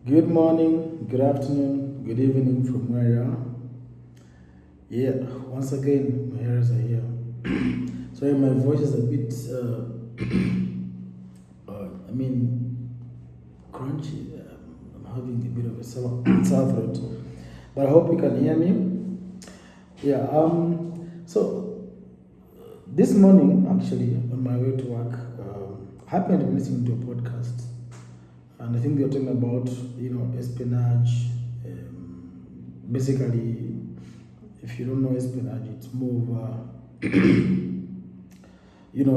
Good morning, good afternoon, good evening from where you are. Yeah, once again, my ears are here. Sorry, my voice is a bit, crunchy. I'm having a bit of a sore throat, but I hope you can hear me. Yeah, so this morning, actually, on my way to work, happened to be listening to a podcast, and I think they were talking about, espionage. Basically, if you don't know espionage, it's more of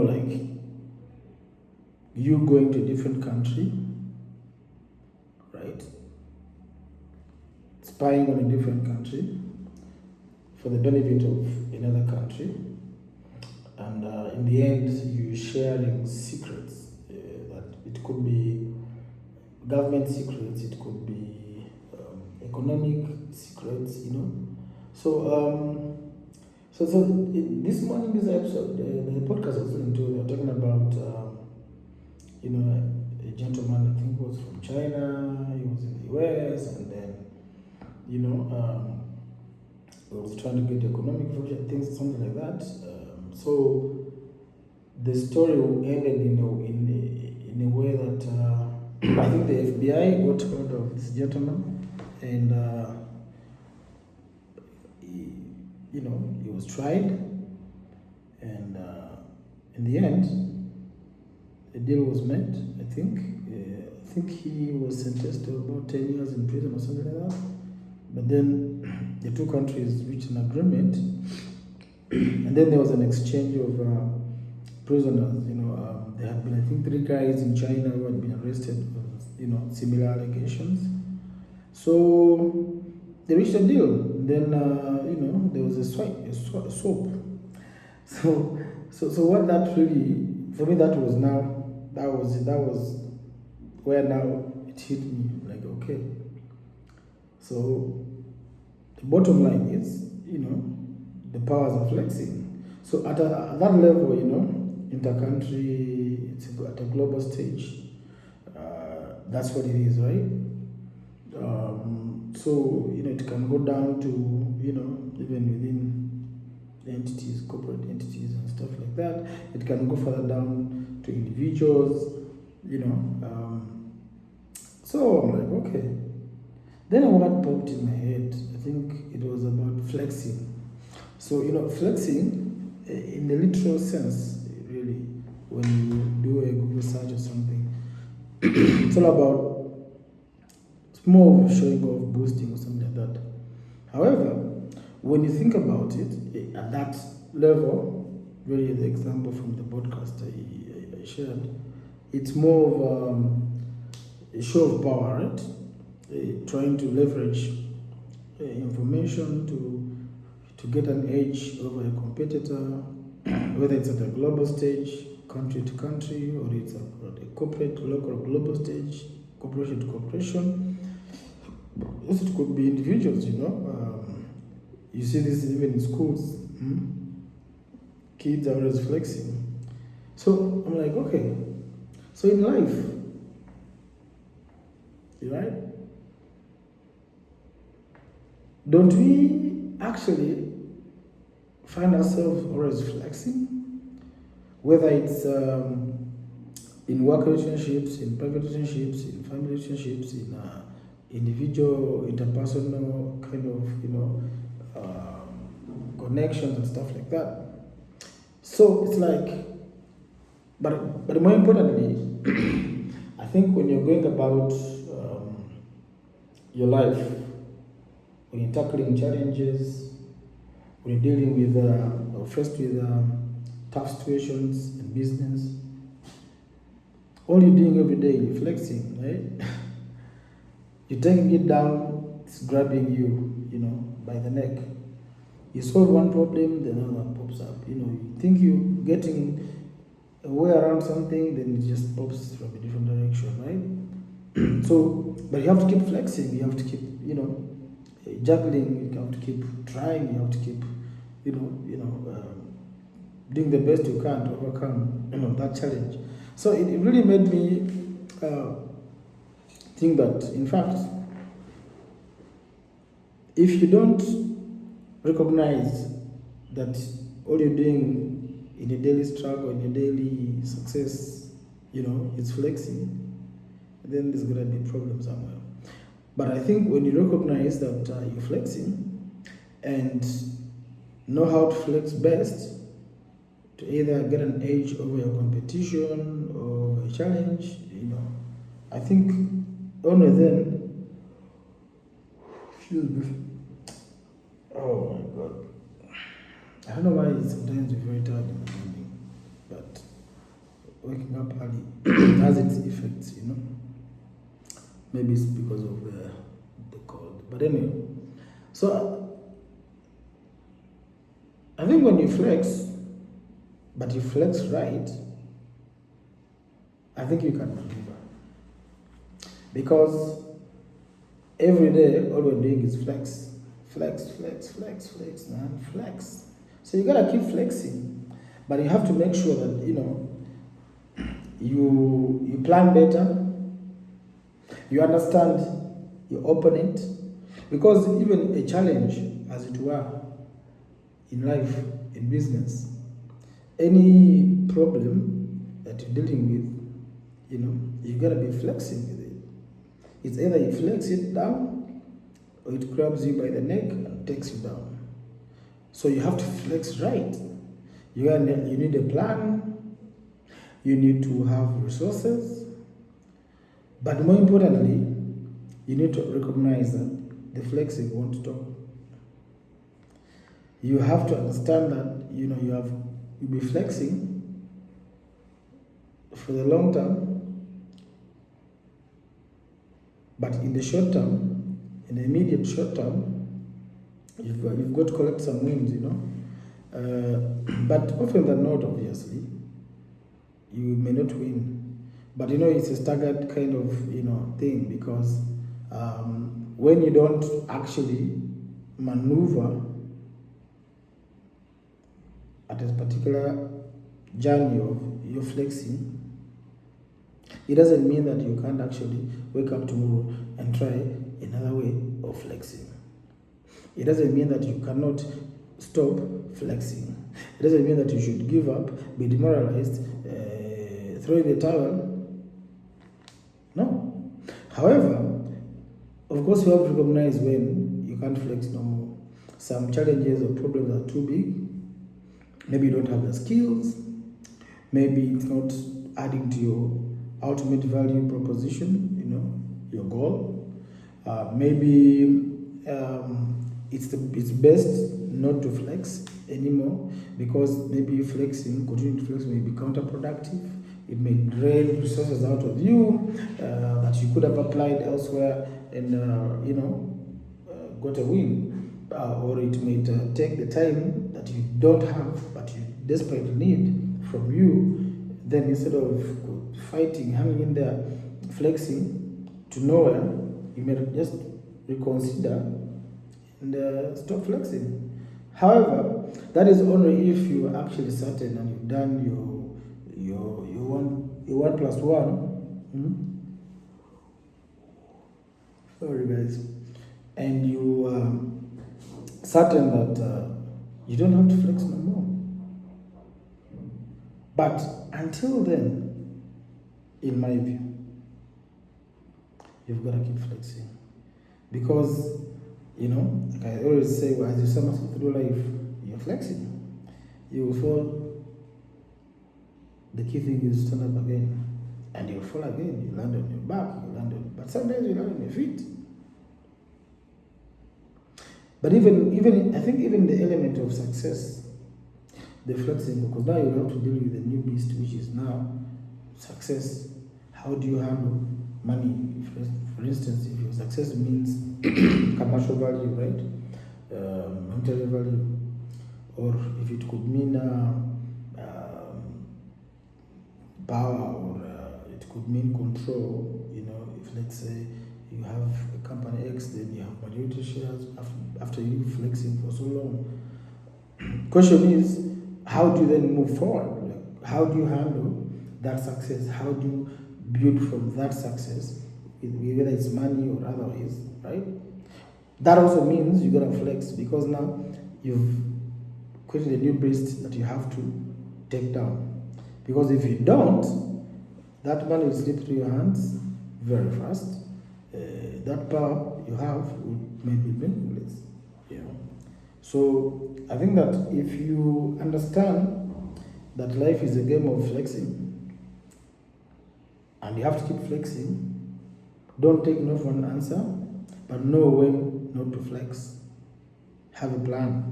like you going to a different country, right? Spying on a different country for the benefit of another country, and in the end, you sharing secrets. That it could be government secrets, it could be economic secrets, So this morning's episode, the podcast I was listening to, they were talking about, a gentleman, I think was from China, he was in the US, and then, he was trying to get economic project, things, something like that. So the story ended in a way that I think the FBI got hold of this gentleman, and he was tried, and in the end, a deal was made. I think he was sentenced to about 10 years in prison or something like that. But then the two countries reached an agreement, and then there was an exchange of prisoners. There had been, I think, 3 guys in China who had been arrested for similar allegations. So they reached a deal. Then there was a swap. So what that really, for me, that was where now it hit me, like, okay. So the bottom line is, the powers are flexing. So at that level, intercountry, it's at a global stage. That's what it is, right? So it can go down to even within entities, corporate entities and stuff like that. It can go further down to individuals, so I'm like, okay. Then what popped in my head, I think it was about flexing. So flexing in the literal sense, really, when you do a Google search or something, it's all about, it's more of showing off, boosting or something like that. However, when you think about it, at that level, really the example from the podcast I shared, it's more of a show of power, right? Trying to leverage information to get an edge over a competitor, whether it's at a global stage, country to country, or it's at a corporate, local, global stage, corporation to corporation. Also, it could be individuals, you see this even in schools. Kids are always flexing. So I'm like, okay. So in life, right? Don't we actually find ourselves always flexing? Whether it's in work relationships, in private relationships, in family relationships, in individual, interpersonal kind of connections and stuff like that. So it's like, but more importantly, I think when you're going about your life, when you're tackling challenges, when you're dealing with or faced with tough situations in business, all you're doing every day, you're flexing, right? You're taking it down, it's grabbing you, by the neck. You solve one problem, then another one pops up. You think you're getting a way around something, then it just pops from a different direction, right? So, but you have to keep flexing, you have to keep, juggling, you have to keep trying, you have to keep, doing the best you can to overcome, that challenge. So it really made me think that, in fact, if you don't recognize that all you're doing in your daily struggle, in your daily success, is flexing, then there's gonna be a problem somewhere. But I think when you recognize that you're flexing and know how to flex best to either get an edge over your competition or a challenge, I think only then, excuse me. Oh my God. I don't know why sometimes we're very tired in the morning, but waking up early has its effects, Maybe it's because of the cold. But anyway, so I think when you flex, but you flex right, I think you can maneuver. Because every day, all we're doing is flex. Flex, flex, flex, flex, man, flex. So you gotta keep flexing. But you have to make sure that, you plan better, you understand your opponent. Because even a challenge, as it were, in life, in business, any problem that you're dealing with, you gotta be flexing with it. It's either you flex it down or it grabs you by the neck and takes you down. So you have to flex right. You need a plan, you need to have resources, but more importantly, you need to recognize that the flexing won't stop. You have to understand that you'll be flexing for the long term, but in the short term, in the immediate short term, you've got to collect some wins, but often than not, obviously, you may not win. But it's a staggered kind of thing, because when you don't actually maneuver at a particular journey of your flexing, it doesn't mean that you can't actually wake up tomorrow and try another way of flexing. It doesn't mean that you cannot stop flexing. It doesn't mean that you should give up, be demoralized, throw in the towel. No. However, of course, you have to recognize when you can't flex no more. Some challenges or problems are too big. Maybe you don't have the skills. Maybe it's not adding to your ultimate value proposition, your goal. Maybe it's best not to flex anymore, because maybe continuing to flex may be counterproductive. It may drain resources out of you that you could have applied elsewhere and got a win, or it may take the time that you don't have but you desperately need from you. Then instead of fighting, hanging in there, flexing to nowhere, you may just reconsider and stop flexing. However, that is only if you are actually certain and you've done your 1 plus 1. Sorry guys. And you are certain that you don't have to flex no more. But until then, in my view, you've got to keep flexing. Because, like I always say, as you somersault through life, you're flexing. You will fall. The key thing is stand up again. And you'll fall again. You land on your back, but sometimes you land on your feet. But even I think even the element of success, the flexing, because now you have to deal with the new beast, which is now success. How do you handle money? For instance, if your success means commercial value, right? Monetary value, or if it could mean power, or it could mean control. If let's say you have a company X, then you have majority shares after you flexing for so long. Question is, how do you then move forward? How do you handle that success? How do you build from that success whether it's money or otherwise, right? That also means you gotta flex, because now you've created a new beast that you have to take down. Because if you don't, that money will slip through your hands very fast. That power you have will maybe be meaningless. So I think that if you understand that life is a game of flexing, and you have to keep flexing, don't take no for an answer, but know when not to flex. Have a plan,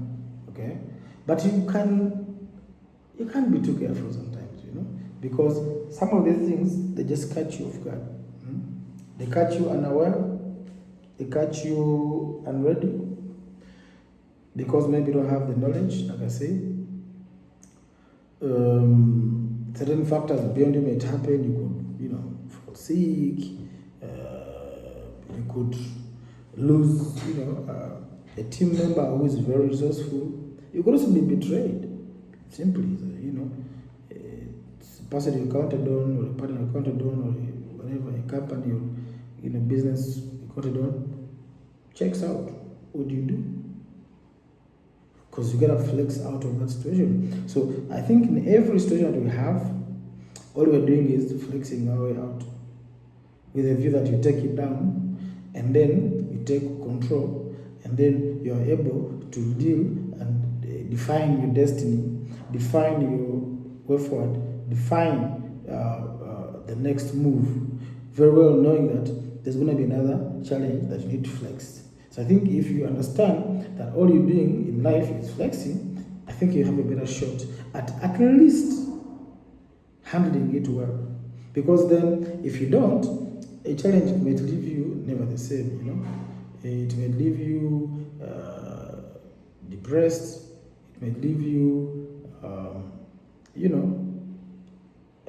okay? But you can't be too careful sometimes, because some of these things, they just catch you off guard. They catch you unaware, they catch you unready, because maybe you don't have the knowledge, like I say. Certain factors beyond you might happen. You could, fall sick. You could lose, a team member who is very resourceful. You could also be betrayed. Simply, it's a person you counted on, or a partner you counted on, or whatever, a company or business you counted on checks out. What do you do? Because you gotta flex out of that situation. So I think in every situation that we have, all we're doing is flexing our way out, with a view that you take it down, and then you take control, and then you are able to deal and define your destiny, define your way forward, define the next move, very well knowing that there's going to be another challenge that you need to flex. So I think if you understand that all you're doing in life is flexing, I think you have a better shot at least handling it well. Because then, if you don't, a challenge might leave you never the same, It may leave you depressed, it may leave you,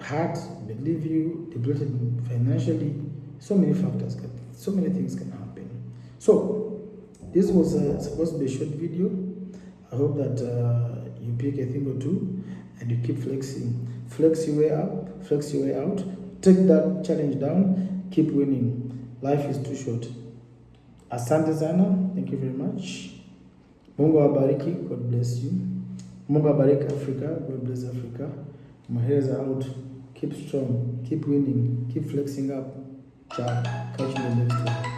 hurt, it may leave you depleted financially. So many factors, so many things can happen. So, this was supposed to be a short video. I hope that you pick a thing or two and you keep flexing. Flex your way up, flex your way out. Take that challenge down, keep winning. Life is too short. Asante sana, thank you very much. Mungu awabariki, God bless you. Mungu awabariki Africa, God bless Africa. My hairs are out. Keep strong, keep winning, keep flexing up. Ciao. Catch you in the next one.